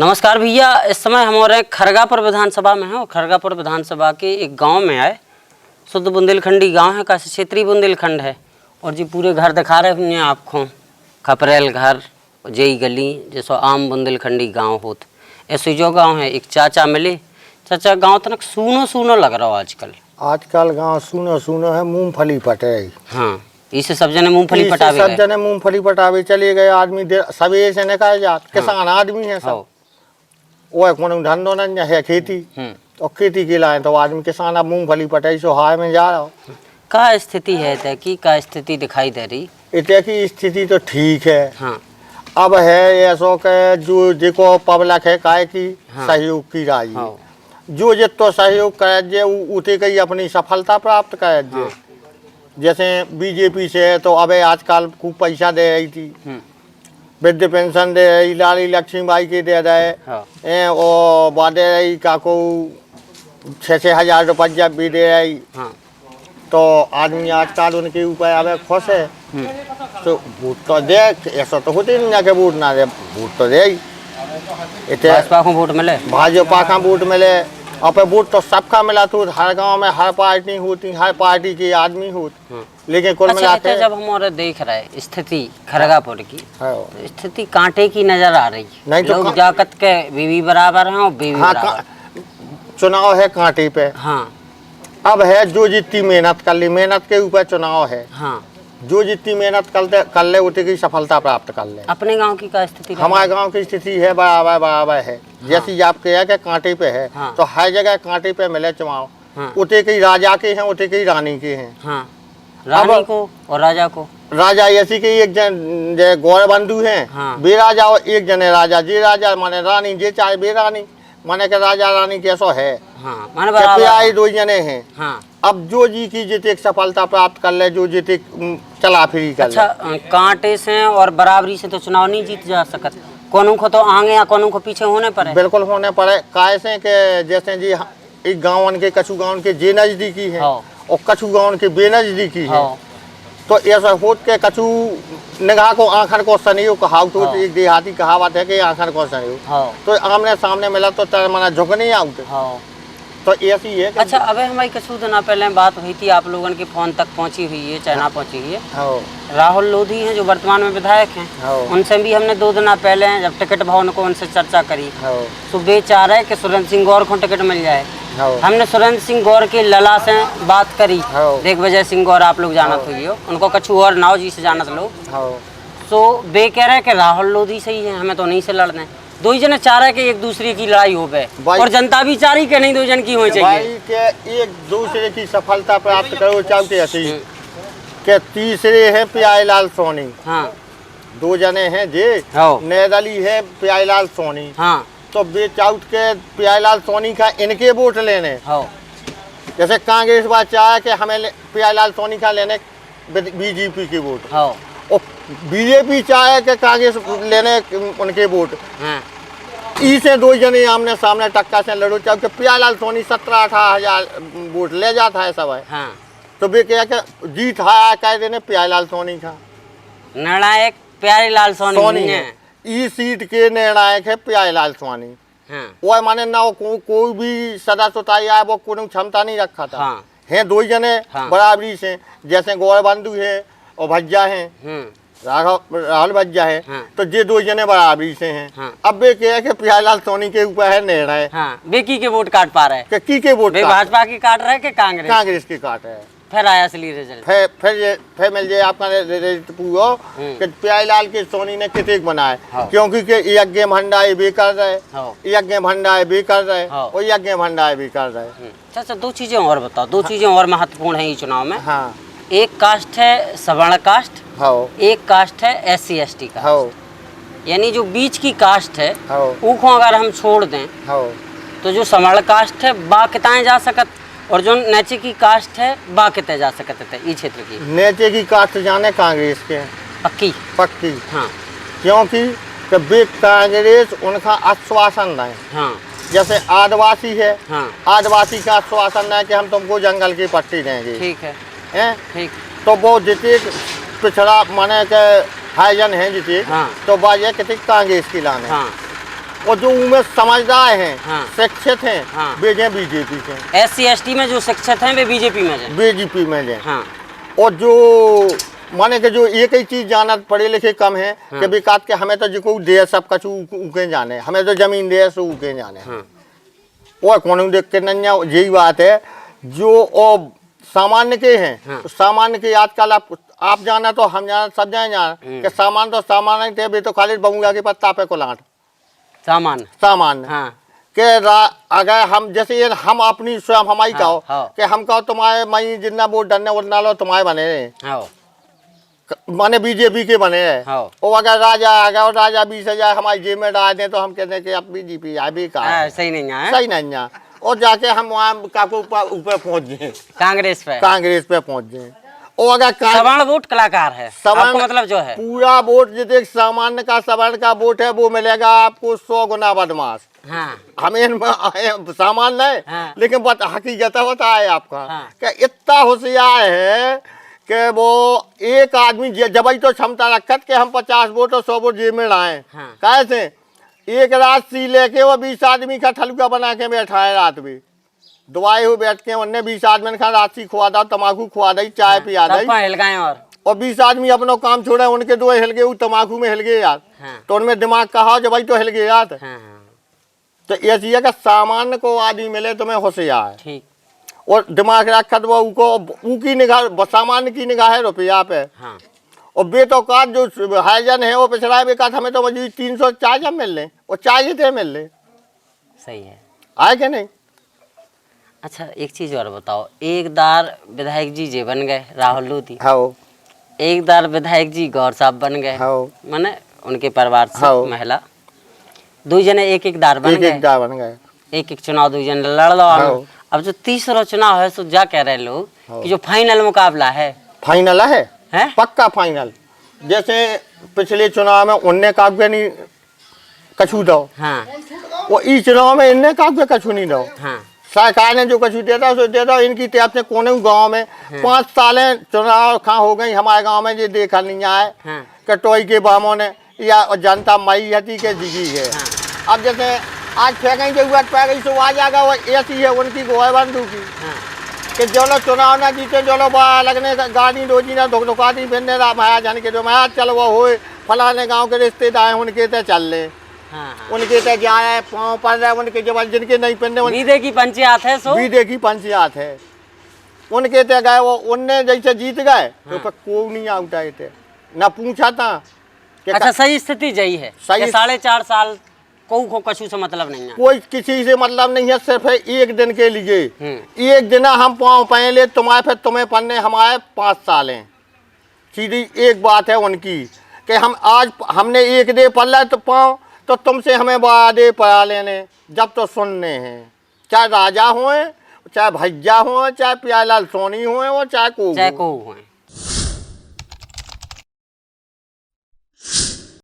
नमस्कार भैया, इस समय हमारे खरगापुर विधानसभा में है और खरगापुर विधानसभा के एक गांव में आए। शुद्ध बुंदेलखंडी गांव है, काशी क्षेत्रीय बुंदेलखंड है। और जी पूरे घर दिखा रहे हैं आपको, खपरेल घर, जई गली, जैसो आम बुंदेलखंडी गांव होत ऐसे जो गांव है। एक चाचा मिले, चाचा गांव तनक सूनो सूनो लग रहा हो आजकल गांव सूनो सूनो है। मूंगफली पटे। हाँ, इसे सब जने मूंगफली पटावे, सब जने मूंगफली पटावे चले गए। आदमी सवेरे से निकल जात। किसान आदमी है सब। वो कोनो धंधो नहीं है, खेती। और खेती के लाए तो आदमी किसान अब मूंगफली पटाई सो हाय में जा रहा हो। का स्थिति है इतने की, का स्थिति दिखाई दे रही? इतने की स्थिति तो ठीक है। हाँ। अब है ऐसो के जो देखो पब्लिक है काय की सहयोग की राजी। जो जितो सहयोग करे जे उते कई अपनी सफलता प्राप्त करे जे। जैसे बीजेपी से है तो अब आजकल खूब पैसा दे रही थी, वृद्ध पेंशन दे रही, लाली लक्ष्मीबाई के दे रहे और बादे रही का को 6-6 हजार रुपया भी दे रही। तो आदमी आजकल उनके ऊपर अब खुश है। तो वोट तो दे, ऐसा तो होते नहीं जाके वोट ना दे, वोट तो दे। भाजपा को वोट मिले, भाजपा का वोट मिले। अब वोट तो सबका मिला तो हर गांव में हर पार्टी होती, हर पार्टी के आदमी होते। लेकिन कुल मिलाकर जब हम देख रहे स्थिति खरगापुर की, तो स्थिति कांटे की नजर आ रही है। नहीं तो लोग जाकत के बीवी बराबर हैं और बीवी बराबर। चुनाव है कांटे पे। हाँ। अब है जो जितनी मेहनत कर ली, मेहनत के ऊपर चुनाव है। हाँ। जो जितनी मेहनत कर ले उतनी की सफलता प्राप्त कर ले। अपने गांव की क्या स्थिति? हमारे गांव की स्थिति है बराबर है। जैसी आप कहे कि कांटे पे है, तो हर जगह कांटे पे मिले चुनाव। उतने की राजा के हैं, उतने की रानी के हैं। रानी को और राजा को, राजा ऐसी के एक जन गौर बंधु है। बे राजा और एक जने राजा। जे राजा माने रानी, जे चाहे बे रानी माने के राजा रानी कैसो है। माने दो जने हैं। अब जो जी की जिते सफलता प्राप्त कर ले, जो जिते चला फिरी कर ले। अच्छा, कांटे से और बराबरी से तो चुनाव नहीं जीत जा सकत। कोनों को तो आगे या कोनों को पीछे होने पड़े। बिल्कुल होने पड़े। कैसे के जैसे जी एक गाँव के कछु गाँव के जे नजदीकी है और कछु गाँव के बेनजदीकी है। तो ऐसा होत के कछु निगाह को आखर को सनियो कहावत तो एक देहाती कहावत है कि आखर को सनियो। तो आमने सामने मिला तो तेरा मना झुक नहीं आउट। तो ऐसी है। अच्छा, अबे हमारी कछु दिन पहले बात हुई थी, आप लोगों के फोन तक पहुंची हुई है, चाहे ना पहुंची हुई है। राहुल लोधी हैं जो वर्तमान में विधायक हैं, उनसे भी हमने 2 दिन पहले जब टिकट भवन को उनसे चर्चा करी तो वे चाह रहे कि सुरेंद्र सिंह गौर को टिकट मिल जाए। हमने सुरेंद्र सिंह गौर के लला से बात करी, दिग्विजय सिंह गौर आप लोग जानत हुई हो, उनको कछु और नाव जी से जानत लोग। तो वे कह रहे कि राहुल लोधी सही है, हमें तो नहीं से लड़ना है। 2 जने चाह रहे कि एक दूसरे की लड़ाई हो गए और जनता भी चाह रही कि नहीं 2 जन की होनी चाहिए कि एक दूसरे की सफलता प्राप्त करो चाहते ऐसे के। तीसरे है प्यारेलाल सोनी। 2 जने हैं जे नेदली है प्यारेलाल सोनी। तो वे चाउट के प्यारेलाल सोनी का इनके वोट लेने। जैसे कांग्रेस बात चाहे कि हमें प्यारेलाल सोनी का लेने बीजेपी के वोट, और बीजेपी चाहे कि कांग्रेस लेने उनके वोट। इसे 2 जने आमने सामने टक्का से लड़ो चाहे प्यारेलाल सोनी 17-18 हजार वोट ले जाता है सब है। तो वे क्या जीत है कह देने प्यारेलाल सोनी का। निर्णायक प्यारेलाल सोनी है। इस सीट के निर्णायक है प्यारेलाल सोनी। वो माने ना कोई भी सदस्य आया वो कोई क्षमता नहीं रखा था। हैं 2 जने बराबरी से, जैसे गौर बंधु है और भज्जा है, राहुल भज्जा है। तो ये 2 जने बराबरी से हैं। अब वे क्या है कि प्यारेलाल सोनी के ऊपर है निर्णय। वे की के वोट काट पा रहे हैं, की के वोट भाजपा की काट रहे कि कांग्रेस की काट रहे। फिर आया असली रिजल्ट। फिर मिल जाए आपका रिजल्ट पूरा कि प्यारेलाल के सोनी ने कितने बनाए। क्योंकि के यज्ञ भंडारे भी कर रहे, यज्ञ भंडारे भी कर रहे और यज्ञ भंडारे भी कर रहे। अच्छा, 2 चीजें और बताओ। 2 चीजें और महत्वपूर्ण है ये चुनाव में। एक कास्ट है सवर्ण कास्ट, एक कास्ट है SC ST का। यानी जो बीच की कास्ट है उनको अगर हम छोड़ दें तो जो सवर्ण कास्ट है बा किताएं जा सकत, और जो नीचे की कास्ट है बा कितने जा सकते थे। इस क्षेत्र की नीचे की कास्ट जाने कांग्रेस के पक्की। क्योंकि वे कांग्रेस उनका आश्वासन है। जैसे आदिवासी है, आदिवासी का आश्वासन है कि हम तुमको जंगल की पट्टी देंगे। ठीक है। ठीक। तो वो जितने पिछड़ा माने के हाईजन है जितने, तो बात यह कितनी कांग्रेस की लाने। और जो उनमें समझदार हैं, हाँ। शिक्षित हैं, हाँ। वे हैं बीजेपी के। SC ST में जो शिक्षित हैं वे बीजेपी में हैं। बीजेपी में हैं। हाँ। और जो माने कि जो एक ही चीज जाना पढ़े लिखे कम है कि विकास के हमें तो जो दे सब कछु उके जाने, हमें तो जमीन दे सो उके जाने। हाँ। और कौन देख के नहीं, यही बात है जो और सामान्य के हैं। हाँ। तो सामान्य के आजकल आप जाना तो हम जाना, सब जाना कि सामान तो सामान थे, वे तो खाली बमुआ के पत्ता पे को लाट सामान। हाँ। के अगर हम जैसे ये हम अपनी स्वयं हमारी कहो कि हम कहो तुम्हारे मई जितना वोट डरने उतना लो तुम्हारे बने रहे, माने बीजेपी के बने हैं। और अगर राजा आ गया और राजा 20,000 हमारी जेब में डाल दें तो हम कहते हैं कि अब बीजेपी आ भी कहा सही नहीं है, सही नहीं है। और जाके हम वहाँ ऊपर पहुँच गए, कांग्रेस पे पहुँच गए। और अगर सवर्ण वोट कलाकार है, आपको मतलब जो है पूरा वोट जितने सामान्य का सवर्ण का वोट है वो मिलेगा आपको 100 गुना बदमाश। हाँ। हमें सामान्य है, हाँ। लेकिन हकीकत बता है आपका। हाँ। कि इतना होशियार है कि वो एक आदमी जब तो क्षमता रखत के हम 50 वोट और 100 वोट जेब में लाए। हाँ। कैसे एक रात सी लेके वो 20 आदमी का ठलुका बना के बैठा है, रात में दुआए हुए बैठ के उनने 20 आदमी खा रात खुआ दा, तम्बाकू खुआ दी, चाय पिया दी और 20 आदमी अपना काम छोड़े, उनके दो हिल गए, तम्बाकू में हिल गए यार। हाँ। तो उनमें दिमाग कहा जब तो हिल गए यार। हाँ। तो ऐसी है कि सामान्य को आदमी मिले तो मैं होशियार है और दिमाग रखत वो उनकी निगाह सामान्य की निगाह है रुपया पे। हाँ। और बेतौकात जो हाईजन है वो पिछड़ा बेकात हमें तो मजबूरी 300 चाय जब मिल ले और चाय थे मिल ले। सही है, आए क्या नहीं। अच्छा एक चीज और बताओ, एक दार विधायक जी जे बन गए राहुल लोधी। हाँ। एक दार विधायक जी गौर साहब बन गए। हाँ। माने उनके परिवार से हाँ। महिला दो जने एक एक दार बन गए, एक एक चुनाव दो जने लड़ लो। हाँ। अब जो तीसरा चुनाव है सो जा कह रहे लोग कि जो फाइनल मुकाबला है, फाइनल है पक्का फाइनल। जैसे पिछले चुनाव में उनने काव्य नहीं कछू दो। हाँ। वो इस चुनाव में इनने काव्य कछू नहीं दो। हाँ। सरकार ने जो कछू देता सो देता। इनकी तरफ से कोने गांव में 5 सालें चुनाव कहाँ हो गई हमारे गांव में, ये देखा नहीं आए कि टोई के बामों ने या जनता मई हती के जिगी है। अब जैसे आज फेंकें जरूरत पै गई सो आ जाएगा, वो ऐसी है उनकी गोए बंधु की कि जो लोग चुनाव ना जीते, जो लोग लगने गाड़ी रोजी ना धुकधुकाती फिरने माया जान के जो माया चल वो हो फलाने गांव के रिश्तेदार उनके ते चल ले। हाँ। उनके ते जाए पाँव पड़ रहे उनके जब जिनके नहीं पहनने बीदे की पंचायत है, सो बीदे की पंचायत है उनके ते गए, वो उनने जैसे जीत गए तो पर कोई नहीं आउटाए थे ना पूछा था। अच्छा सही स्थिति यही है, 4.5 साल को कछु से मतलब नहीं है, कोई किसी से मतलब नहीं है, सिर्फ है एक दिन के लिए। एक दिन हम पाँव पहले तुम्हारे फिर तुम्हें पढ़ने हमारे 5 साल हैं। सीधी एक बात है उनकी कि हम आज हमने एक दे पढ़ तो पाँव तो तुमसे हमें वादे पढ़ा लेने जब तो सुनने हैं, चाहे राजा हुए, चाहे भैया हुए, चाहे प्यारेलाल सोनी हुए, चाहे को